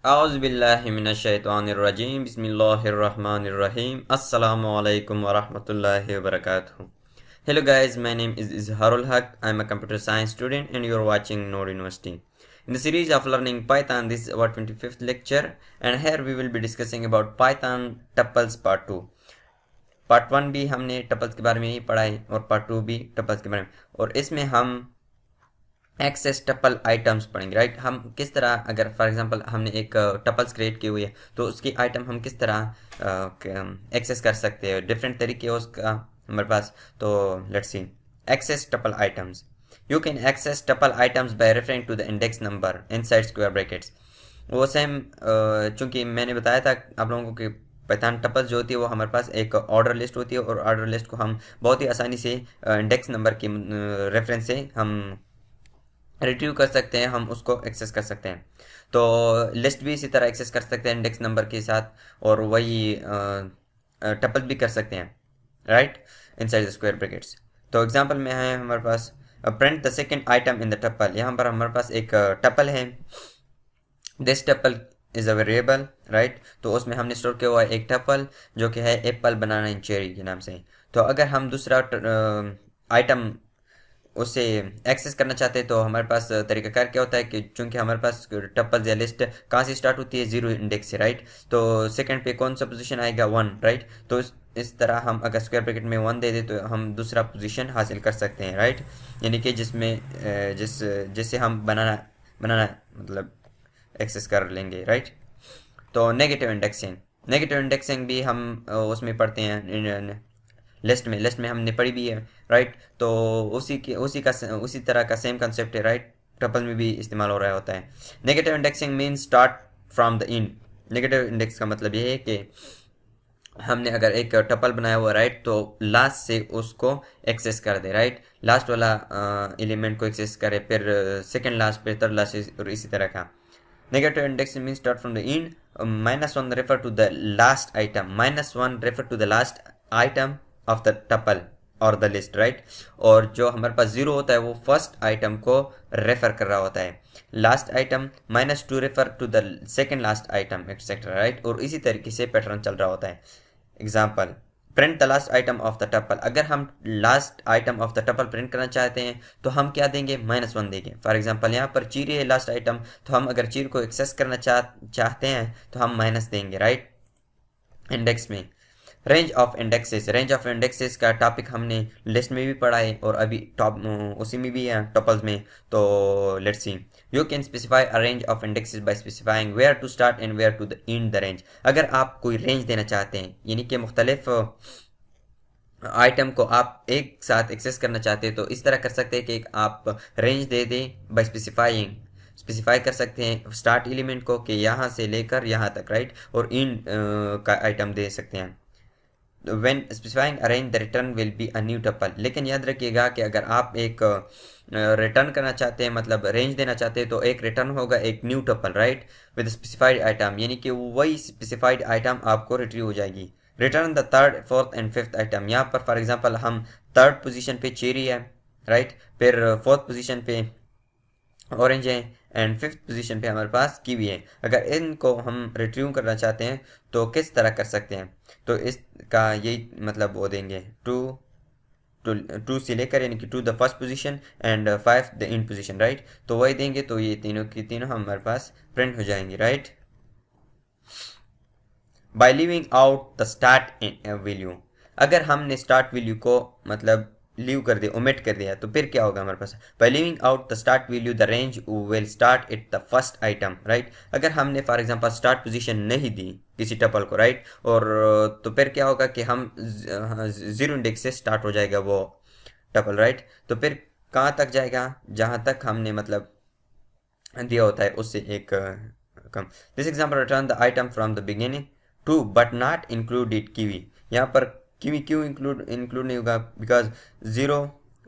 Auzubillahiminash-shaytanir-rajim. Bismillahir-rahmanir-rahim. Assalamu alaikum wa rahmatullahi wa barakatuh. Hello guys, my name is Izharul Haq. I'm a computer science student and you're watching Nord University. In the series of learning Python, this is our 25th lecture, and here we will be discussing about Python tuples part 2. Part 1 भी हमने tuples के बारे में ही पढ़ा है और part 2 भी tuples के बारे में, और इसमें हम एक्सेस टपल आइटम्स पढ़ेंगे। राइट, हम किस तरह, अगर फॉर एग्जांपल हमने एक टपल्स क्रिएट की हुई है तो उसकी आइटम हम किस तरह एक्सेस कर सकते हैं, डिफरेंट तरीके हैं उसका हमारे पास। तो let's see access tuple items. You can access tuple items by referring to the index number inside square brackets. वो सेम, चूंकि मैंने बताया था आप लोगों को कि पाइथन टपल्स जो होती है वो हमारे पास एक ऑर्डर लिस्ट होती है, और ऑर्डर लिस्ट को हम बहुत ही आसानी से इंडेक्स नंबर की रेफरेंस से हम रिट्रीव कर सकते हैं, हम उसको एक्सेस कर सकते हैं। तो लिस्ट भी इसी तरह एक्सेस कर सकते हैं इंडेक्स नंबर के साथ, और वही टपल भी कर सकते हैं। Right, inside the square brackets. तो एग्जांपल में है हमारे पास print the second item in the tuple. यहाँ पर हमारे पास एक टपल है, this tuple is a variable. Right, तो उसमें हमने स्टोर किया हुआ है एक टपल जो कि है एप्पल, बनाना एंड चेरी के नाम से। तो अगर हम दूसरा आइटम उसे एक्सेस करना चाहते हैं तो हमारे पास तरीकाकार क्या होता है कि चूंकि हमारे पास टपल्स या लिस्ट कहाँ से स्टार्ट होती है, जीरो इंडेक्स से। राइट, तो सेकंड पे कौन सा पोजीशन आएगा, वन। राइट, तो इस तरह हम अगर स्क्वायर ब्रैकेट में वन दे दे तो हम दूसरा पोजीशन हासिल कर सकते हैं। राइट, यानी कि जिससे हम बनाना बनाना मतलब एक्सेस कर लेंगे। राइट, तो नेगेटिव इंडेक्सिंग भी हम उसमें पढ़ते हैं लिस्ट में हमने पढ़ी भी है। राइट, तो उसी तरह का सेम कंसेप्ट है। राइट, टपल में भी इस्तेमाल हो रहा होता है। Negative indexing mean start from the end. Negative index का मतलब ये है कि हमने अगर एक टपल बनाया हुआ, राइट, तो लास्ट से उसको एक्सेस कर दे। राइट, लास्ट वाला एलिमेंट को एक्सेस करे, फिर सेकंड लास्ट, फिर थर्ड लास्ट, और इसी तरह का। Negative indexing means start from the end. -1 refer to the last item. -1 refer to the last item of the tuple और द लिस्ट। राइट, और जो हमारे पास जीरो होता है वो फर्स्ट आइटम को रेफर कर रहा होता है। Last item -2 refer to the second last item, etcetera. Right, और इसी तरीके से पैटर्न चल रहा होता है। Example, print the last item of the tuple. अगर हम last item of the tuple print करना चाहते हैं तो हम क्या देंगे, -1 देंगे। फॉर एग्जांपल यहाँ पर चीर है लास्ट आइटम, तो हम अगर चीर को एक्सेस करना चाहते हैं तो हम माइनस देंगे। राइट, इंडेक्स में रेंज ऑफ इंडेक्सेस का टॉपिक हमने लिस्ट में भी पढ़ा है, और अभी टॉप उसी में भी है टपल्स में। तो let's see, you can specify a range of indexes by specifying where to start and where to the end the range. अगर आप कोई रेंज देना चाहते हैं, यानी कि मुख्तलिफ आइटम को आप एक साथ एक्सेस करना चाहते हैं, तो इस तरह कर सकते हैं कि आप रेंज दे दें बाय स्पेसिफाई कर सकते हैं स्टार्ट एलिमेंट को कि यहाँ से लेकर यहाँ तक। राइट, और एंड का आइटम दे सकते हैं। when specifying a range the return will be a new tuple। लेकिन याद रखिएगा कि अगर आप एक रिटर्न करना चाहते हैं, मतलब रेंज देना चाहते हैं, तो एक रिटर्न होगा एक new tuple. Right, with specified item, यानी कि वही स्पेसिफाइड आइटम आपको रिट्रीव हो जाएगी। Return the third, fourth and fifth item. यहाँ पर फॉर एग्जांपल हम थर्ड पोजीशन पे चेरी है। राइट, फिर फोर्थ पोजीशन पे ऑरेंज है, एंड फिफ्थ पोजीशन पे हमारे पास कीवी है। अगर इनको हम रिट्रीव करना चाहते हैं तो किस तरह कर सकते हैं, तो इसका यही मतलब वो देंगे, टू से लेकर, यानी कि to the first position and 5 the end position. Right, तो वही देंगे, तो ये तीनों की तीनों हमारे पास प्रिंट हो जाएंगी। Right, by leaving out the start value. अगर हमने स्टार्ट वैल्यू को मतलब लीव कर दिया, ओमिट कर दिया, तो फिर क्या होगा हमारे पास, by leaving out the start value the range will start at the first item. Right, अगर हमने फॉर एग्जांपल स्टार्ट पोजीशन नहीं दी किसी टपल को, राइट, और तो फिर क्या होगा कि हम जीरो इंडेक्स से स्टार्ट हो जाएगा वो टपल। राइट, तो फिर कहाँ तक जाएगा, जहाँ तक हमने मतलब दिया होता है उससे एक कम। This example return the item from the beginning to but not included kiwi. यहाँ पर कीवी क्यों इंक्लूड नहीं होगा, बिकॉज 0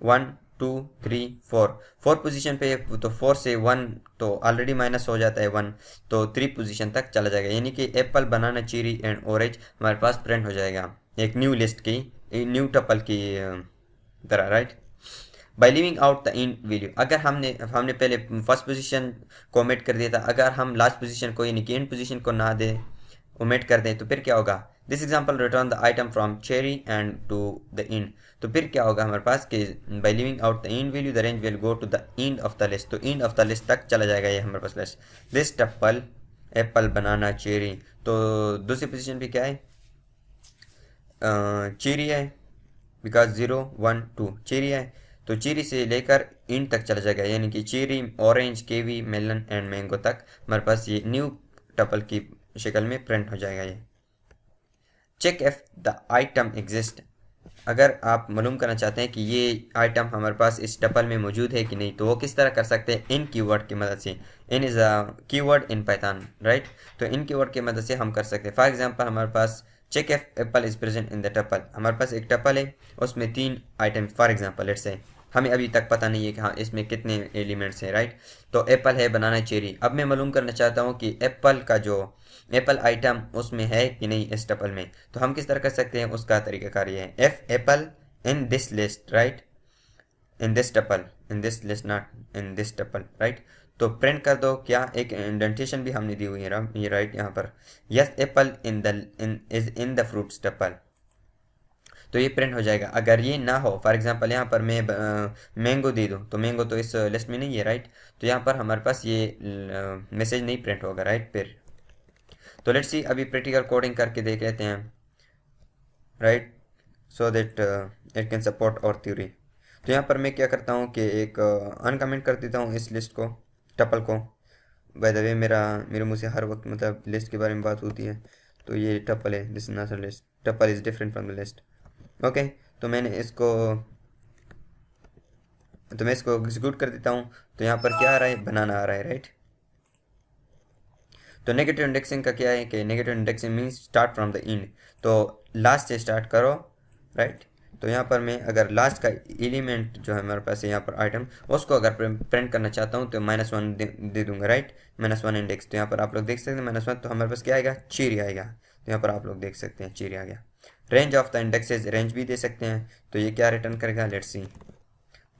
1 2 3 4 फोर पोजीशन पे, तो 4 से 1 तो ऑलरेडी माइनस हो जाता है 1, तो 3 पोजीशन तक चला जाएगा, यानी कि apple, banana, cherry and orange हमारे पास प्रिंट हो जाएगा एक न्यू लिस्ट की, न्यू टपल की तरह। Right, by leaving out the end value, अगर हमने पहले फर्स्ट पोजीशन को ओमिट कर दिया था, अगर हम लास्ट पोजीशन को यानी कि एंड पोजीशन को ना दे ओमिट कर दें तो फिर क्या होगा, this example return the item from cherry and to the end, तो फिर क्या होगा हमारे पास कि by leaving out the end value the range will go to the end of the list, तो एंड ऑफ द लिस्ट तक चला जाएगा ये हमारे पास list. This apple, apple, banana, cherry, तो दूसरी पोजीशन पे क्या है, चेरी है, बिकॉज 0 1 2 चेरी है, तो चेरी से लेकर इंड तक चला जाएगा, यानी कि cherry, orange, kiwi, melon and mango तक हमारे पास ये न्यू टपल की शक्ल में प्रिंट हो जाएगा ये। Check if the item exist, अगर आप मालूम करना चाहते हैं कि ये आइटम हमारे पास इस टपल में मौजूद है कि नहीं, तो वो किस तरह कर सकते हैं, इन कीवर्ड की मदद से। In is a keyword in Python, right, तो इन कीवर्ड की मदद से हम कर सकते हैं। फॉर एग्जांपल हमारे पास check if apple is present in the tuple, हमारे पास एक टपल है उसमें 3 item, for example let's say हमें अभी तक पता नहीं है कि हाँ इसमें कितने एलिमेंट्स हैं, राइट, तो एप्पल है, बनाना, चेरी। अब मैं मालूम करना चाहता हूँ कि एप्पल का जो एप्पल आइटम उसमें है कि नहीं इस टपल में, तो हम किस तरह कर सकते हैं, उसका तरीकाकार ये है, F apple in this list, right, in this tuple, in this list, not in this tuple, right, तो प्रिंट कर दो क्या, एक इंडेंटेशन भी हमने दी हुई है ये, राइट, यहाँ पर yes Apple is in the fruits tuple, तो ये प्रिंट हो जाएगा। अगर ये ना हो, फॉर एग्जांपल यहाँ पर मैं मैंगो दे दूँ, तो मैंगो तो इस लिस्ट में नहीं है, राइट, तो यहाँ पर हमारे पास ये मैसेज नहीं प्रिंट होगा, राइट। फिर तो लेट्स सी, अभी प्रैक्टिकल कोडिंग करके देख लेते हैं, right, so that it can support और थ्योरी। तो यहाँ पर मैं क्या करता हूँ कि एक अनकमेंट कर देता हूँ इस लिस्ट को, टपल को। बाय द वे मेरे मुँह से हर वक्त मतलब लिस्ट के बारे में बात होती है, तो ये टपल है, this is not a list, tuple is different from the list, okay. तो मैं इसको एग्जीक्यूट कर देता हूँ, तो यहाँ पर क्या आ रहा है, बनाना आ रहा है, राइट। तो नेगेटिव इंडेक्सिंग का क्या है कि negative indexing means start from the end, तो लास्ट से स्टार्ट करो, राइट। तो यहाँ पर मैं अगर लास्ट का एलिमेंट जो है हमारे पास है यहाँ पर आइटम, उसको अगर प्रिंट करना चाहता हूँ तो -1 दे दूंगा, राइट, -1 इंडेक्स। तो यहाँ पर आप लोग देख सकते हैं -1, तो हमारे पास क्या आएगा, चेरी आएगा, तो यहाँ पर आप लोग देख सकते हैं चेरी आ गया। Range of the indexes, range भी दे सकते हैं, तो ये क्या रिटर्न करेगा, लेट्स सी,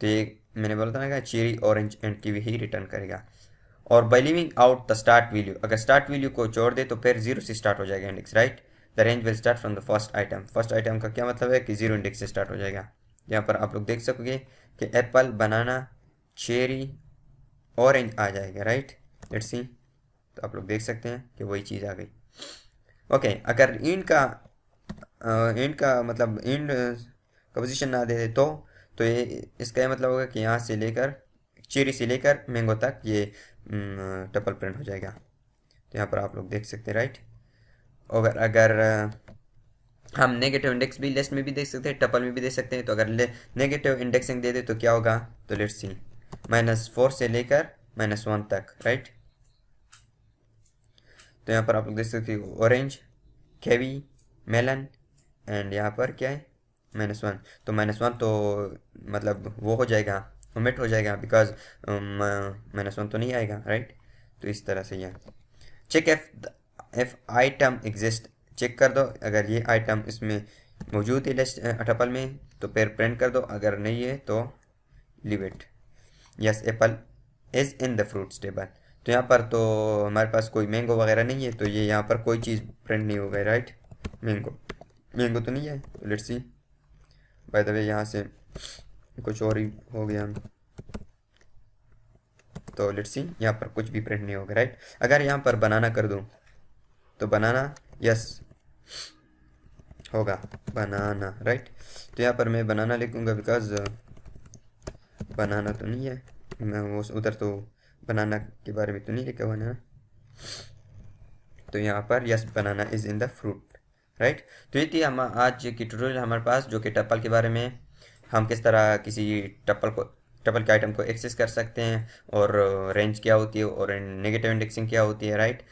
तो ये मैंने बोला था ना चेरी, ऑरेंज एंड कीवी ही रिटर्न करेगा। और by leaving out the start value, अगर स्टार्ट वैल्यू को छोड़ दे तो फिर 0 से स्टार्ट हो जाएगा index, right. The range will start from the first item, first item का क्या मतलब है कि 0 इंडेक्स से स्टार्ट हो जाएगा। यहाँ पर आप लोग देख सकोगे कि एप्पल, बनाना, चेरी, ऑरेंज आ जाएगा, राइट, लेट्स सी, तो आप लोग देख सकते हैं कि वही चीज़ आ गई, ओके। अगर इंड का मतलब इंड का पोजीशन ना दे तो ये इसका ये मतलब होगा कि यहाँ से लेकर चेरी से लेकर मैंगो तक ये टपल प्रिंट हो जाएगा। तो यहाँ पर आप लोग देख सकते हैं, राइट। और अगर हम नेगेटिव इंडेक्स भी लिस्ट में भी देख सकते हैं, टपल में भी देख सकते हैं, तो अगर नेगेटिव इंडेक्सिंग दे दे तो क्या होगा, तो लेट्स सी, -4 से लेकर -1 तक, राइट। तो यहाँ पर आप लोग देख सकते हैं ऑरेंज, केवी, मेलन एंड यहाँ पर क्या है, -1, तो -1 तो मतलब वो हो जाएगा, ओमिट हो जाएगा, बिकॉज -1 तो नहीं आएगा, राइट। तो इस तरह से यह check if item exist, check कर दो अगर ये आइटम इसमें मौजूद है लिस्ट टपल में, तो फिर प्रिंट कर दो, अगर नहीं है तो leave it. Yes Apple is in the fruits table, तो यहाँ पर तो हमारे पास कोई मैंगो वगैरह नहीं है, तो ये यहाँ पर कोई चीज़ प्रिंट नहीं हो गई, राइट। मैंगो तो नहीं है, तो let's C, by the way यहाँ से कुछ और ही हो गया, तो लेट्स सी, यहाँ पर कुछ भी प्रिंट नहीं होगा, राइट। अगर यहाँ पर बनाना कर दूँ तो बनाना, यस होगा बनाना, राइट। तो यहाँ पर मैं बनाना लिखूँगा, बिकॉज बनाना तो नहीं है, मैं वो उधर तो बनाना के बारे में तो नहीं लिखा हुआ ना, तो यहाँ पर yes banana is in the fruit, right. तो ये थी हम आज की ट्यूटोरियल हमारे पास, जो कि टपल के बारे में, हम किस तरह किसी टपल के आइटम को एक्सेस कर सकते हैं, और रेंज क्या होती है, और नेगेटिव इंडेक्सिंग क्या होती है, राइट।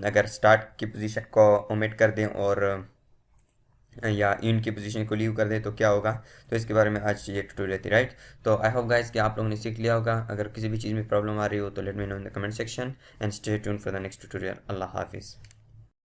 अगर स्टार्ट की पोजीशन को ओमिट कर दें और या इन की पोजीशन को लीव कर दें तो क्या होगा, तो इसके बारे में आज ये ट्यूटोरियल थी, राइट। तो आई होप गाइस कि आप लोगों ने सीख लिया होगा। अगर किसी भी चीज़ में प्रॉब्लम आ रही हो तो let me know in the comment section and stay tuned for the next tutorial. अल्लाह हाफिज़।